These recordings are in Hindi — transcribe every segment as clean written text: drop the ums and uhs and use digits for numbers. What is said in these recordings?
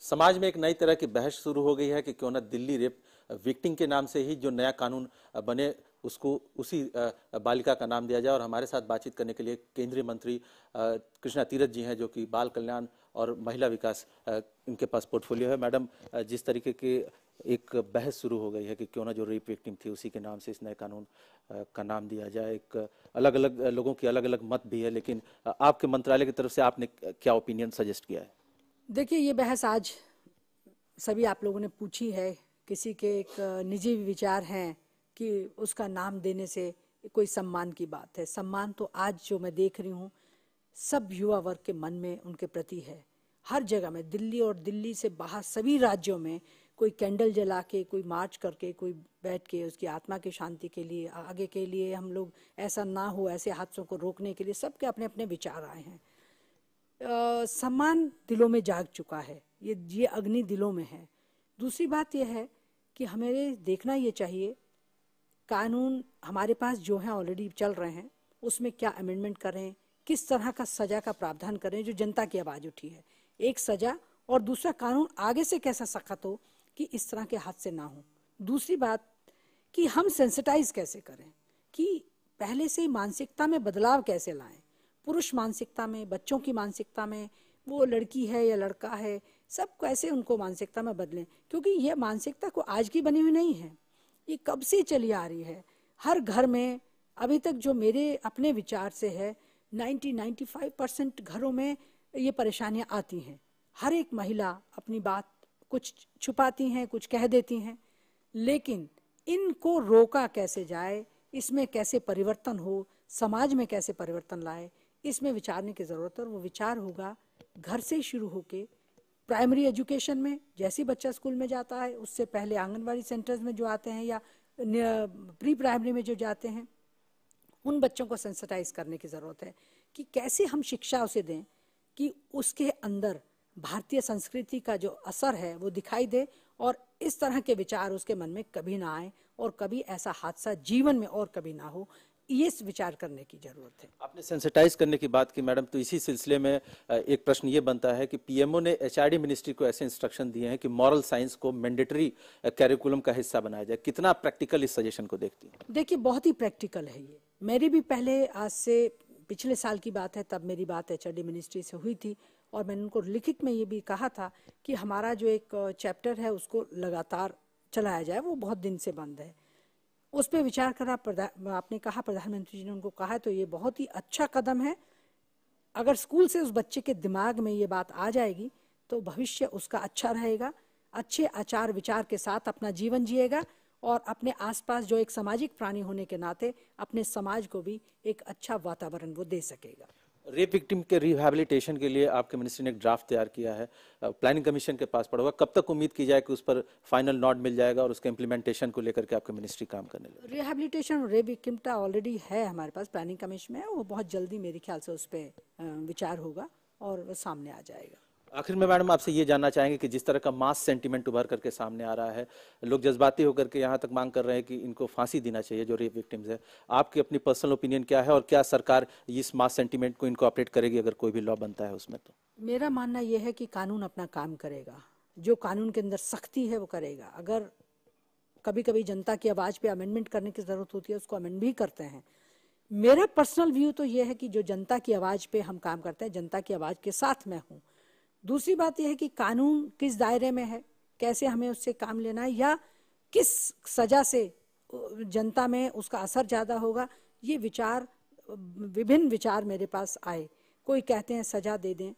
समाज में एक नई तरह की बहस शुरू हो गई है कि क्यों ना दिल्ली रेप विक्टिम के नाम से ही जो नया कानून बने उसको उसी बालिका का नाम दिया जाए। और हमारे साथ बातचीत करने के लिए केंद्रीय मंत्री कृष्णा तीरथ जी हैं, जो कि बाल कल्याण और महिला विकास इनके पास पोर्टफोलियो है। मैडम, जिस तरीके के एक बहस शुरू हो गई है कि क्यों ना जो रेप विक्टिम थी उसी के नाम से इस नए कानून का नाम दिया जाए, एक अलग अलग लोगों की अलग अलग मत भी है, लेकिन आपके मंत्रालय की तरफ से आपने क्या ओपिनियन सजेस्ट किया है? देखिए, ये बहस आज सभी आप लोगों ने पूछी है। किसी के एक निजी विचार हैं कि उसका नाम देने से कोई सम्मान की बात है। सम्मान तो आज जो मैं देख रही हूँ सब युवा वर्ग के मन में उनके प्रति है। हर जगह में, दिल्ली और दिल्ली से बाहर सभी राज्यों में कोई कैंडल जला के, कोई मार्च करके, कोई बैठ के उसकी आत्मा की शांति के लिए, आगे के लिए हम लोग ऐसा ना हो, ऐसे हादसों को रोकने के लिए सबके अपने अपने विचार आए हैं। सम्मान दिलों में जाग चुका है, ये अग्नि दिलों में है। दूसरी बात यह है कि हमें देखना ये चाहिए कानून हमारे पास जो है ऑलरेडी चल रहे हैं, उसमें क्या अमेंडमेंट करें, किस तरह का सज़ा का प्रावधान करें जो जनता की आवाज़ उठी है। एक सज़ा और दूसरा कानून आगे से कैसा सख्त हो कि इस तरह के हादसे ना हो। दूसरी बात कि हम सेंसिटाइज कैसे करें, कि पहले से ही मानसिकता में बदलाव कैसे लाएं, पुरुष मानसिकता में, बच्चों की मानसिकता में, वो लड़की है या लड़का है, सब कैसे उनको मानसिकता में बदलें। क्योंकि यह मानसिकता को आज की बनी हुई नहीं है, ये कब से चली आ रही है। हर घर में अभी तक जो मेरे अपने विचार से है 90-95% घरों में ये परेशानियां आती हैं। हर एक महिला अपनी बात कुछ छुपाती हैं, कुछ कह देती हैं, लेकिन इनको रोका कैसे जाए, इसमें कैसे परिवर्तन हो, समाज में कैसे परिवर्तन लाए, इसमें विचारने की ज़रूरत है। और वो विचार होगा घर से शुरू होके प्राइमरी एजुकेशन में, जैसे बच्चा स्कूल में जाता है उससे पहले आंगनवाड़ी सेंटर्स में जो आते हैं या प्री प्राइमरी में जो जाते हैं, उन बच्चों को सेंसिटाइज करने की ज़रूरत है कि कैसे हम शिक्षा उसे दें कि उसके अंदर भारतीय संस्कृति का जो असर है वो दिखाई दे और इस तरह के विचार उसके मन में कभी ना आए और कभी ऐसा हादसा जीवन में और कभी ना हो। ये विचार करने की जरूरत है। आपने सेंसिटाइज करने की बात की मैडम, तो इसी सिलसिले में एक प्रश्न ये बनता है कि पीएमओ ने एचआरडी मिनिस्ट्री को ऐसे इंस्ट्रक्शन दिए हैं कि मॉरल साइंस को मैंडेटरी कैरिकुलम का हिस्सा बनाया जाए। कितना प्रैक्टिकल इस सजेशन को देखती हैं? देखिए, बहुत ही प्रैक्टिकल है ये। मेरी भी पहले, आज से पिछले साल की बात है, तब मेरी बात एचआरडी मिनिस्ट्री से हुई थी और मैंने उनको लिखित में ये भी कहा था कि हमारा जो एक चैप्टर है उसको लगातार चलाया जाए, वो बहुत दिन से बंद है, उस पर विचार करा। आपने कहा, प्रधानमंत्री जी ने उनको कहा, तो ये बहुत ही अच्छा कदम है। अगर स्कूल से उस बच्चे के दिमाग में ये बात आ जाएगी तो भविष्य उसका अच्छा रहेगा, अच्छे आचार विचार के साथ अपना जीवन जिएगा और अपने आसपास जो एक सामाजिक प्राणी होने के नाते अपने समाज को भी एक अच्छा वातावरण वो दे सकेगा। रेप विक्टिम के रिहैबिलिटेशन के लिए आपके मिनिस्ट्री ने एक ड्राफ्ट तैयार किया है, प्लानिंग कमीशन के पास पड़ा हुआ। कब तक उम्मीद की जाए कि उस पर फाइनल नोट मिल जाएगा और उसके इम्प्लीमेंटेशन को लेकर के आपकी मिनिस्ट्री काम करने लगे? रिहैबिलिटेशन और रेप विक्टिमता ऑलरेडी है हमारे पास, प्लानिंग कमीशन में है, वो बहुत जल्दी मेरे ख्याल से उस पर विचार होगा और वो सामने आ जाएगा। आखिर में मैडम आपसे ये जानना चाहेंगे कि जिस तरह का मास सेंटीमेंट उभर करके सामने आ रहा है, लोग जज्बाती होकर के यहाँ तक मांग कर रहे हैं कि इनको फांसी देना चाहिए जो रेप विक्टिम्स है, आपकी अपनी पर्सनल ओपिनियन क्या है और क्या सरकार इस मास सेंटीमेंट को इनकॉर्पोरेट करेगी अगर कोई भी लॉ बनता है उसमें? तो मेरा मानना यह है कि कानून अपना काम करेगा, जो कानून के अंदर सख्ती है वो करेगा। अगर कभी कभी जनता की आवाज़ पे अमेंडमेंट करने की ज़रूरत होती है, उसको अमेंड भी करते हैं। मेरा पर्सनल व्यू तो यह है कि जो जनता की आवाज़ पे हम काम करते हैं, जनता की आवाज़ के साथ मैं हूँ। दूसरी बात यह है कि कानून किस दायरे में है, कैसे हमें उससे काम लेना है, या किस सज़ा से जनता में उसका असर ज़्यादा होगा, ये विचार, विभिन्न विचार मेरे पास आए। कोई कहते हैं सज़ा दे दें,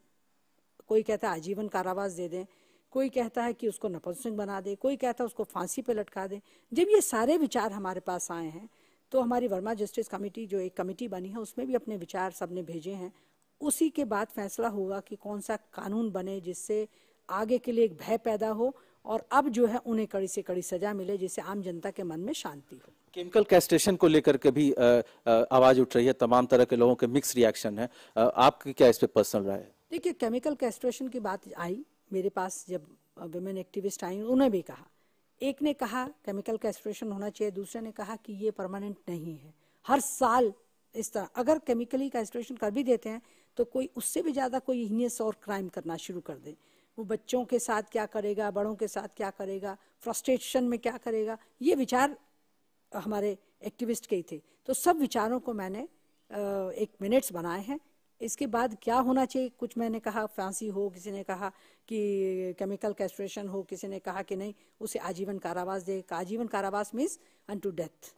कोई कहता है आजीवन कारावास दे दें, कोई कहता है कि उसको नपुंसक बना दे, कोई कहता है उसको फांसी पे लटका दे। जब ये सारे विचार हमारे पास आए हैं तो हमारी वर्मा जस्टिस कमेटी, जो एक कमेटी बनी है, उसमें भी अपने विचार सबने भेजे हैं। उसी के बाद फैसला होगा कि कौन सा कानून बने जिससे आगे के लिए एक भय पैदा हो और अब जो है उन्हें कड़ी से कड़ी सजा मिले, जिससे आम जनता के मन में शांति हो। केमिकल कैस्ट्रेशन को लेकर के भी आवाज उठ रही है, तमाम तरह के लोगों के मिक्स रिएक्शन है, आपकी क्या इस पे पर्सनल राय है? देखिए, केमिकल कैस्ट्रेशन की बात आई मेरे पास, जब विमेन एक्टिविस्ट आई उन्हें भी कहा, एक ने कहा केमिकल कैस्ट्रेशन होना चाहिए, दूसरे ने कहा कि ये परमानेंट नहीं है, हर साल इस तरह अगर केमिकली कैस्ट्रेशन कर भी देते हैं तो कोई उससे भी ज़्यादा कोई हीनियस और क्राइम करना शुरू कर दे। वो बच्चों के साथ क्या करेगा, बड़ों के साथ क्या करेगा, फ्रस्ट्रेशन में क्या करेगा, ये विचार हमारे एक्टिविस्ट के ही थे। तो सब विचारों को मैंने एक मिनट्स बनाए हैं। इसके बाद क्या होना चाहिए, कुछ मैंने कहा फांसी हो, किसी ने कहा कि केमिकल कैस्ट्रेशन हो, किसी ने कहा कि नहीं उसे आजीवन कारावास दे। आजीवन कारावास मीन्स अनटू डेथ,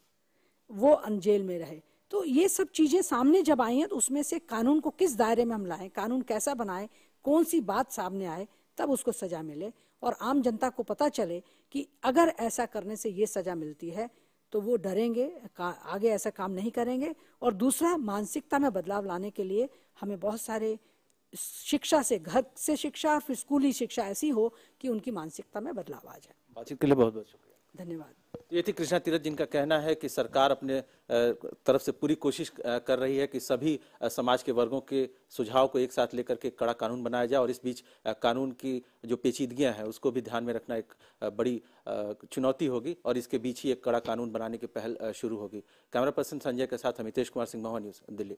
वो जेल में रहे। तो ये सब चीज़ें सामने जब आई हैं तो उसमें से कानून को किस दायरे में हम लाएं, कानून कैसा बनाएं, कौन सी बात सामने आए तब उसको सज़ा मिले और आम जनता को पता चले कि अगर ऐसा करने से ये सज़ा मिलती है तो वो डरेंगे, आगे ऐसा काम नहीं करेंगे। और दूसरा, मानसिकता में बदलाव लाने के लिए हमें बहुत सारे शिक्षा से, घर से शिक्षा और फिर स्कूली शिक्षा ऐसी हो कि उनकी मानसिकता में बदलाव आ जाए। बातचीत के लिए बहुत बहुत शुक्रिया। धन्यवाद। ये थी कृष्णा तीरथ, जिनका कहना है कि सरकार अपने तरफ से पूरी कोशिश कर रही है कि सभी समाज के वर्गों के सुझाव को एक साथ लेकर के कड़ा कानून बनाया जाए, और इस बीच कानून की जो पेचीदगियां हैं उसको भी ध्यान में रखना एक बड़ी चुनौती होगी, और इसके बीच ही एक कड़ा कानून बनाने की पहल शुरू होगी। कैमरा पर्सन संजय के साथ अमितेश कुमार सिंह, महुआ न्यूज़, दिल्ली।